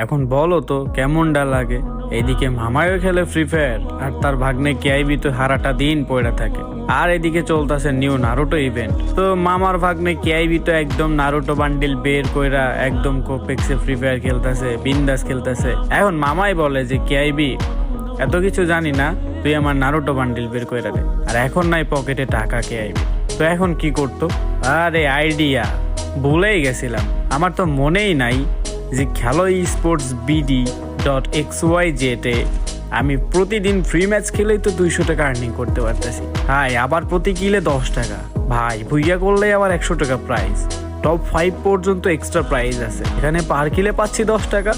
এখন বলো তো কেমনটা লাগে। এদিকে মামাও খেলে ফ্রি ফায়ার আর তার ভাগ্নে কেআইবি তো হারাটা দিন পড়ে থাকে। আর এদিকে চলতেছে নিউ নারুটো ইভেন্ট। তো মামার ভাগ্নে কেআইবি তো একদম নারুটো বান্ডিল বের কইরা একদম কোপেক্সে ফ্রি ফায়ার খেলতেছে, বিন্দাস খেলতেছে। এখন মামাই বলে যে কেআইবি এত কিছু জানি না, তুই আমার নারুটো বান্ডিল বের কইরা দে। আর এখন নাই পকেটে টাকা কেআইবি। তো এখন কি করতো? আরে আইডিয়া, ভুলেই গেছিলাম। আমার তো মনেই নাই যে খেলো স্পোর্টস BD.XYZ এ আমি প্রতিদিন ফ্রি ম্যাচ খেলেই তো 200 টাকা আর্নিং করতে পারতেছি। ভাই আবার প্রতি কিলে 10 টাকা, ভাই ভুইয়া করলে আবার 100 টাকা প্রাইস। টপ 5 পর্যন্ত এক্সট্রা প্রাইজ আছে। এখানে পার কিলে পাচ্ছি 10 টাকা,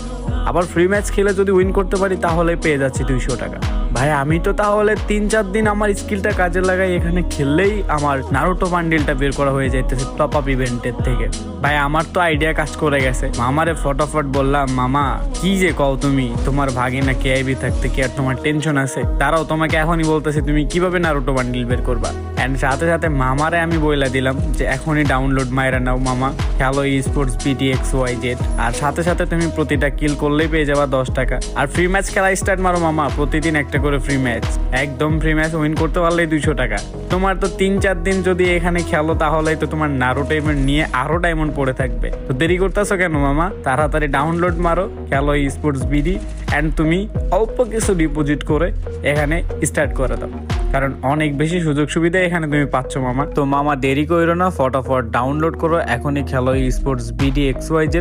আবার ফ্রি ম্যাচ খেলে যদি উইন করতে পারি তাহলে পেয়ে যাচ্ছি 200 টাকা। ভাই আমি তো তাহলে 3-4 দিন আমার স্কিলটা কাজে লাগাই এখানে খেললেই আমার নারুটো বান্ডিলটা বের করা হয়ে যাইতেছে টপ আপ ইভেন্টের থেকে। ভাই আমার তো আইডিয়া কাজ করে গেছে। মামারে ফটাফট বললাম, মামা কি যে কও তুমি, তোমার ভাগিনা কেআইবি থাকতে কি আর তোমার টেনশন আছে? তারাও তোমাকে এখনই বলতেছে তুমি কিভাবে নারুটো বান্ডিল বের করবা। এন্ড সাথে সাথে মামারে আমি বইলা দিলাম যে এখনই ডাউনলোড মাইরা নাও মামা, খেলো স্পোর্টস BD.XYZ। আর সাথে সাথে তুমি প্রতিটা কিল করলেই পেয়ে যাবা 10 টাকা। আর ফ্রি ম্যাচ খেলা স্টার্ট মারো মামা, প্রতিদিন একটা করে ফ্রি ম্যাচ, একদম ফ্রি ম্যাচ উইন করতে পারলেই 200 টাকা। তোমার তো 3-4 দিন যদি এখানে খেলো তাহলেই তো তোমার নারুটো ইভেন্ট নিয়ে আরো ডায়মন্ড পড়ে থাকবে। তো দেরি করতেছো কেন মামা? তাড়াতাড়ি ডাউনলোড মারো খেলো স্পোর্টস BD এন্ড তুমি অল্প কিছু ডিপোজিট করে এখানে স্টার্ট করে দাও, কারণ অনেক বেশি সুযোগ সুবিধা এখানে তুমি পাচ্ছ মামা। তো মামা দেরি করো না, ফটাফট ডাউনলোড করো এখনই খেলো স্পোর্টস BD.XYZ।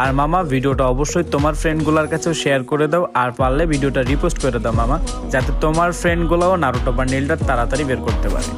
আর মামা ভিডিওটা অবশ্যই তোমার ফ্রেন্ডগুলোর কাছেও শেয়ার করে দাও, আর পারলে ভিডিওটা রিপোস্ট করে দাও মামা, যাতে তোমার ফ্রেন্ডগুলোও নারুটো বান্ডিলটা তাড়াতাড়ি বের করতে পারে।